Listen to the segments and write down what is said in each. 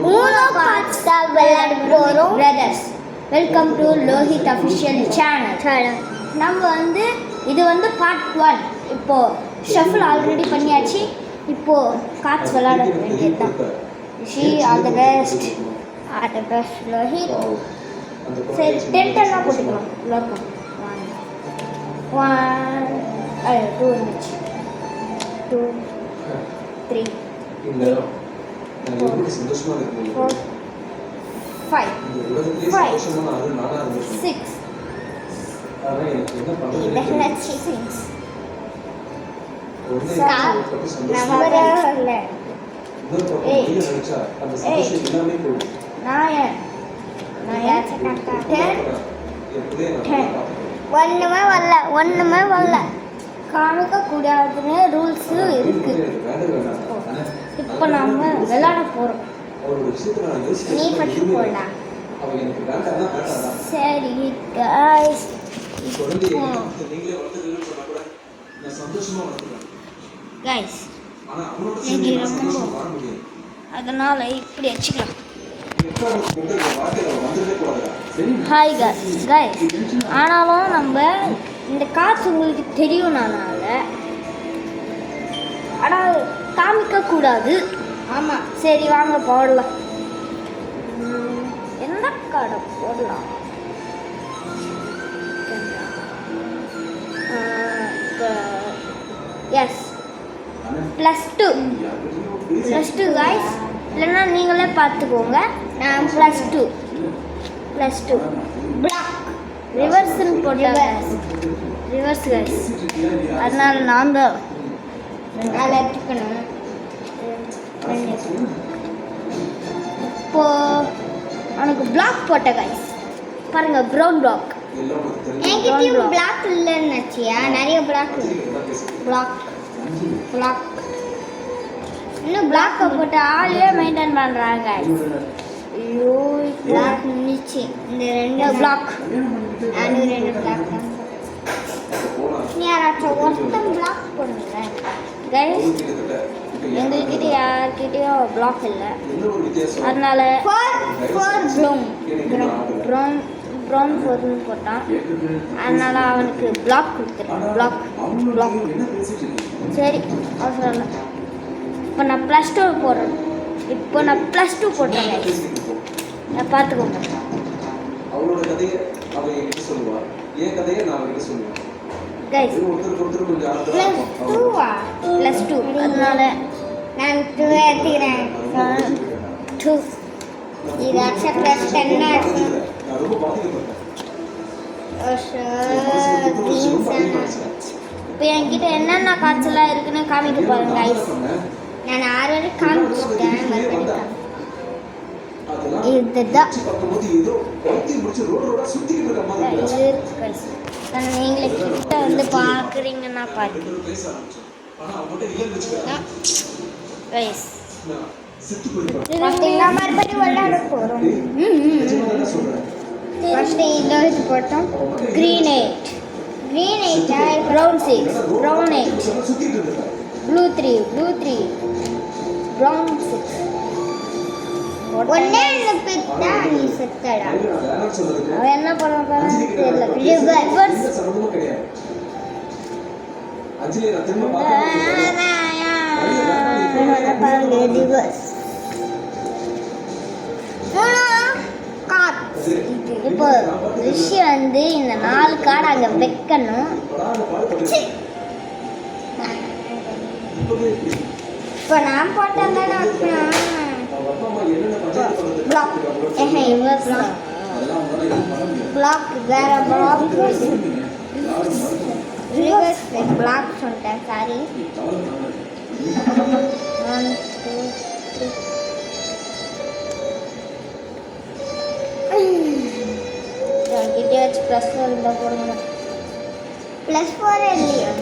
Uno cards தான் விளையாட போகிறோம் brothers. Welcome to Lohith official channel. நம்ம வந்து இது வந்து பார்ட் 1. இப்போது ஷஃபில் ஆல்ரெடி பண்ணியாச்சு. இப்போது கார்ட்ஸ் விளையாட வேண்டியது தான். All the best Lohith. சரி 10 போட்டுக்கலாம். லோக்கம் 2 வந்துச்சு. 2 3 4 5 6 ஒன்றுமே வரல. காமிக்கக்கூடாதுன்னு ரூல்ஸு இருக்கு. இப்போ நம்ம விளையாட போகிறோம். நீ ஃபஸ்ட்டு போடலாம். சரி கைஸ், அதனால் இப்படி வச்சுக்கலாம். ஹாய் கைஸ், ஆனாலும் நம்ம இந்த காசு உங்களுக்கு தெரியும்னால ஆனால் காமிக்கக்கூடாது. ஆமாம், சரி வாங்க போடலாம். எந்த கார்டை போடலாம்? எஸ் +2 கைஸ், இல்லைன்னா நீங்களே பார்த்துக்கோங்க. நான் +2 பிளாக் ரிவர்ஸ்ன்னு போட்டேன். ரிவர்ஸ் கைஸ், அதனால் நாங்கள் அதை எடுத்துக்கணும். இப்போ அவனுக்கு பிளாக் போட்ட கைஸ் பாருங்க, ப்ரௌன் பிளாக். என்கிட்டயும் பிளாக் இல்லைன்னு நினச்சியா? நிறைய பிளாக் இன்னும் பிளாக்கை போட்டு ஆளே மெயின்டைன் பண்ணுறாங்க. ஐயோ, பிளாக் நிச்சு இந்த 2 பிளாக், அது 2 பிளாக் தான். யாராச்சும் ஒருத்தன் பிளாக் பண்ணுங்க கைஸ். எங்கள்கிட்ட யார்கிட்டயும் பிளாக் இல்லை, அதனால ப்ரௌன் 4ன்னு போட்டான். அதனால் அவனுக்கு பிளாக் கொடுத்துருக்கேன். பிளாக் சரி, அவசரம் இல்லை. இப்போ நான் +2 போடுறேன். போட்டேன். நான் பார்த்துக்கோங்க கைஸ். +2 அதனால நான் 2 எடுத்துக்கிறேன். 2 இது ஆக்சுவலாக +10 இருக்கும். இப்போ என்கிட்ட என்னென்ன காய்ச்சலாக இருக்குன்னு காமிக்க பாருங்க கைஸ். நான் 6 வரை காமிச்சிட்டேன். இதுதான் நீங்களே கிட்ட வந்து பார்க்குறீங்கன்னா பாருங்க கைஸ். மறுபடியும் விளையாட போகிறோம். ஃபஸ்ட்டு இது போட்டோம். Green 8 brown 6 brown 8 blue 3 brown 6. ஒன்னே பிட்டா நீ செத்தடா. அவன் என்ன பண்ண போறான்னு தெரியல. ரிவர்ஸ் இப்போ ரிஷி வந்து இந்த 4 கார்டு அங்கே வைக்கணும். இப்போ நான் போட்டேன் தானே பிளாக் வேற ரிவர்ஸ் பிளாக் சொல்லிட்டேன். சாரி. 1 2 3 என்கிட்டயாச்சும் +4 இருந்தால் போடுங்க. +4 இல்லையா?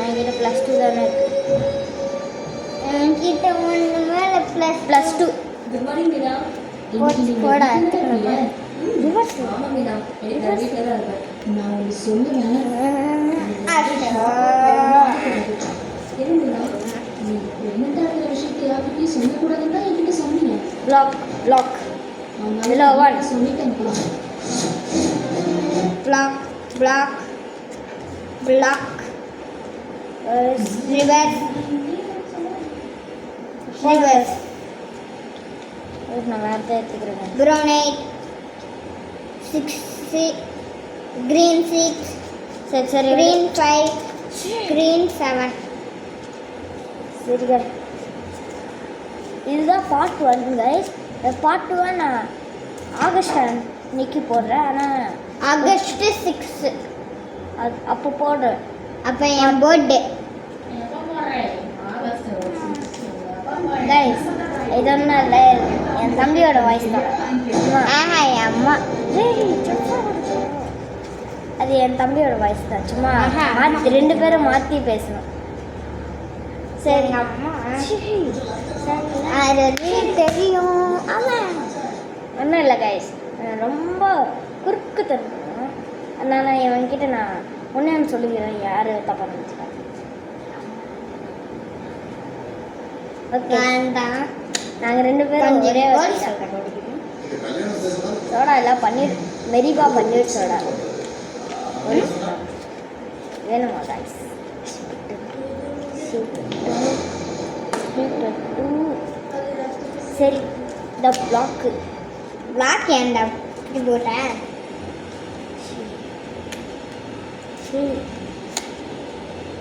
என்கிட்ட +2 தானே இருக்கு. என்கிட்ட ஒன்று மேலே +2. Good morning Meena. போடா ரிவர்ஸ். நான் ஒன்று சொல்லுவேன். என்னடா விஷயத்தை யார்கிட்டயும் சொல்லக்கூடாதுன்னா என்கிட்ட சொன்னீங்க. block block Hello, one. சொல்லிட்டேன்ப்பா. block block block reverse reverse நான் வேறு எடுத்துக்கிறேன் brown 8 6 green 6 சரி சரி green 5 green 7 சரிங்க இதுதான் பார்ட் 1 கைஸ் பார்ட் 1 நான் ஆகஸ்ட் அன்னைக்கு போடுறேன் ஆனால் ஆகஸ்ட் 6 அது அப்போ போடுறேன் அப்போ என் பர்த்டே கைஸ் இது ஒன்றும் இல்லை என் தம்பியோட வாய்ஸ் தான் ஆஹா என் அம்மா அது என் தம்பியோட வாய்ஸ் தான் சும்மா மாற்றி 2 பேரும் மாற்றி பேசணும் சரி அம்மா அது தெரியும் ஆமாம் ஒன்றும் இல்லை கைஸ் ரொம்ப குறுக்கு தரணும் அதனால் இவன்கிட்ட நான் ஒன்று சொல்லிக்கிறேன் யார் தப்பாக நினச்சிட்டேன் ஓகே நாங்கள் 2 பேரும் ஒரே சோடா எல்லாம் பன்னீர் மெரிவா பன்னீர் சோடா வேணுமா கைஸ் சரி இந்த பிளாக் ஏன்டா இப்படி போட்டேன்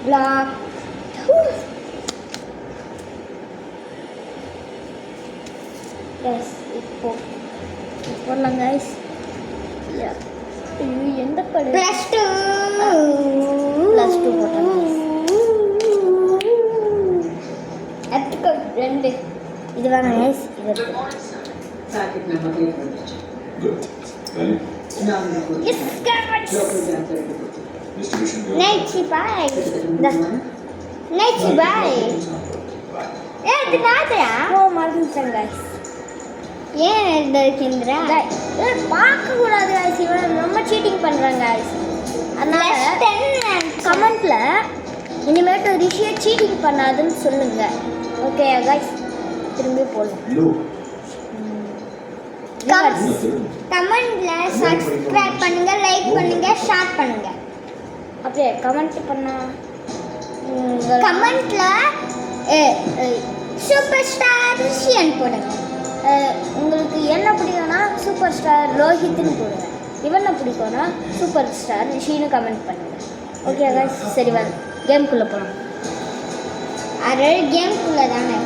பிளாக் கைஸ் இப்போ போடலாம் கைஸ் எந்த படம் +2 போட்டேன் எடுத்துக்கோ 2 இது வேணாம் கைஸ் இது எடுத்துக்கோ Packet number 8. Good. Valid. Yes, guys. Distribution. Nighty bye. Nighty bye. இது நாதா ஓ மறந்துட்டேன் கைஸ் ஏன் எடுக்கின்றா பார்க்க கூடாது கைஸ் இவன் ரொம்ப சீட்டிங் பண்றாங்க கைஸ் அதனால கமெண்ட்ல இனிமேட்டு ரிஷியை சீட்டிங் பண்ணாதுன்னு சொல்லுங்க ஓகே கைஸ் திரும்பி போடலாம் கமெண்ட்ல சப்ஸ்கிரைப் பண்ணுங்க லைக் பண்ணுங்க ஷேர் பண்ணுங்க அப்படியே கமெண்ட் பண்ணா கமெண்ட்ல சூப்பர் ஸ்டார் ரிஷியன் போடுங்க உங்களுக்கு என்ன பிடிக்கும்னா சூப்பர் ஸ்டார் ரோஹித்னு போடுங்க இவனை பிடிக்கும்னா சூப்பர் ஸ்டார் ரிஷின்னு கமெண்ட் பண்ணுங்க ஓகே கைஸ் சரி வாங்க கேம்குள்ளே போகலாம் அது கேம்குள்ளே தானே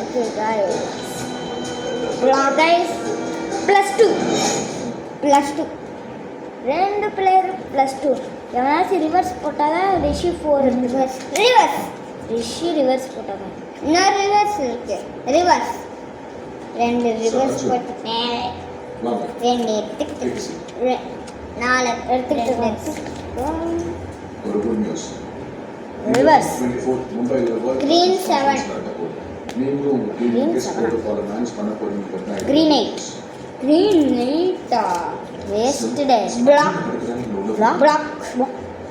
ஓகே கைஸ் +2 2 பிளேயர் +2 எவனாச்சும் ரிவர்ஸ் போட்டால் தான் ரிஷி 4 ரிவர்ஸ் ரிஷி ரிவர்ஸ் போட்டாங்க இன்னொரு ரிவர்ஸ் இருக்கு ரிவர்ஸ் 2 ரிவர்ஸ் போட்டேன் 2 எடுத்துக்கிட்டு 4 எடுத்துக்கிட்டு ஒரு good news. Reverse. 24th Mumbai Green 7. நீங்களும் உங்க Green team 7. Guest protocol manage பண்ண போறீங்க பார்த்தா Green 8. Green 8 waste day black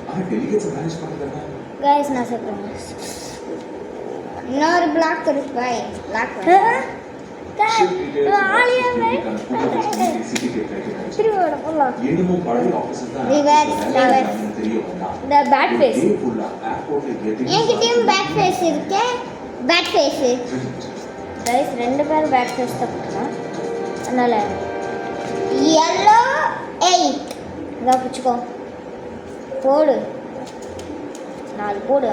ஆனா டெலிகேட்ஸ் மேனேஜ் பண்றதா गाइस நான் சொல்றேன் இன்னொரு பிளாக் இருக்கு பாய் பிளாக் ஆலியா திருவோட போலாம் இன்னும் பழைய ஆபீசர் தான் Reverse. தெரியும் இந்த பேட் ஃபேஸ் ஃபுல்லா ஏர்போர்ட்ல கெட்டிங் என்கிட்டயும் பேட் ஃபேஸ் இருக்கு பேட் ஃபேஸ் गाइस 2 பேர் பேட் ஃபேஸ் தான் போட்டுறோம் அதனால yellow 8 இதா புடிச்சுக்கோ போடு 4 போடு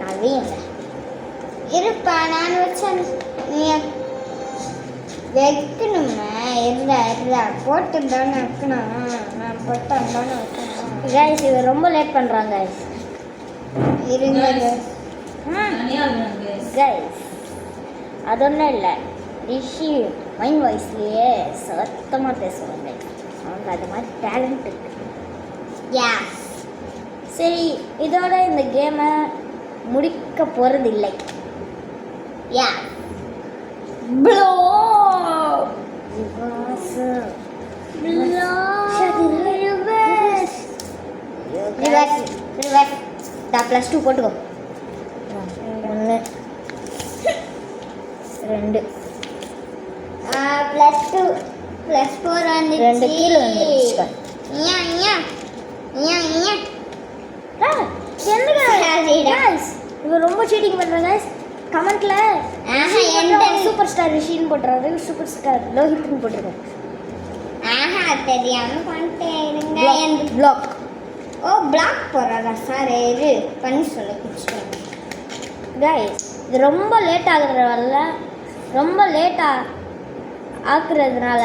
4 வைங்க இருப்பா நான் வச்சேன் நீ வைக்கணுமா இருந்தா போட்டு தானே வைக்கணும் நான் போட்டு தானே வைக்கணும் கைஸ் இது ரொம்ப லேட் பண்ணுறாங்க கைஸ் இருங்க கைஸ் அது ஒன்றும் இல்லை ரிஷி மைண்ட் வாய்ஸ்லேயே சத்தமாக பேசுவாங்க அவங்க அது மாதிரி டேலண்ட் இருக்கு சரி இதோட இந்த கேமை முடிக்க போகிறதில்லை ப்ளோ +2 போட்டுக்கோ 1 2 +2 +4 வந்து 2 கீழ வந்துருச்சு இவ ரொம்ப சீட்டிங் பண்றாங்க गाइस கமெண்ட்ல super star Rishin போட்றாரு super star லோஹித்னு போட்றாரு தெரியாம பண்ணிட்டேன் இருங்க என் பிளாக் பிளாக் போறாரா சார் இது பண்ணி சொல்ல குடிச்சிட்டேன் गाइस இது ரொம்ப லேட் ஆகுறதுனால ரொம்ப ஆக்குறதுனால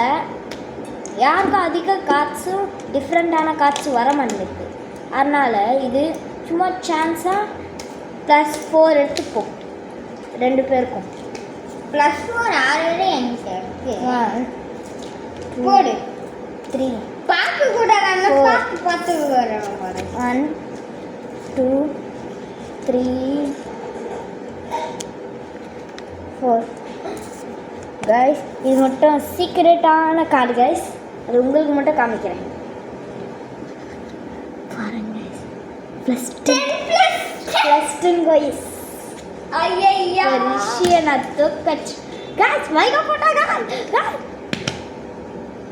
யாருக்கும் அதிக கார்ட்ஸும் டிஃப்ரெண்ட்டான கார்ட்ஸ் வர மாட்டேங்குது அதனால் இது சும்மா சான்ஸாக +4 எடுத்துப்போம் 2 பேருக்கும் +4 ஆல்ரெடி என்கிட்ட இருக்கு 4 3 பார்க்க கூட பார்த்து 1 2 3 4 गाइस இது மட்டும் சீக்ரெட்டான கார்டு गाइस அது உங்களுக்கு மட்டும் காமிக்கிறேன் பாருங்க +10 गाइस ஐயையா ரிஷியனா தோக்கச் गाइस மைக்கா போட்டா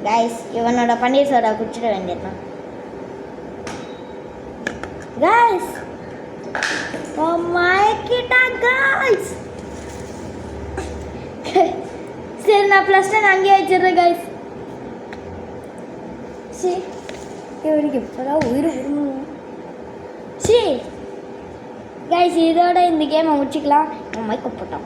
गाइस இவனோட பன்னீர் சோடா குடிச்சிட வேண்டியதுதான் guys oh my Kitta guys சரி நான் +10 அங்கேயே வச்சிடுறேன் गाइस சரி இவனுக்கு இப்போதான் உயிர் விடணும் சரி गाइस இதோட இந்த கேமை முடிச்சுக்கலாம் மைக்கப் போட்டோம்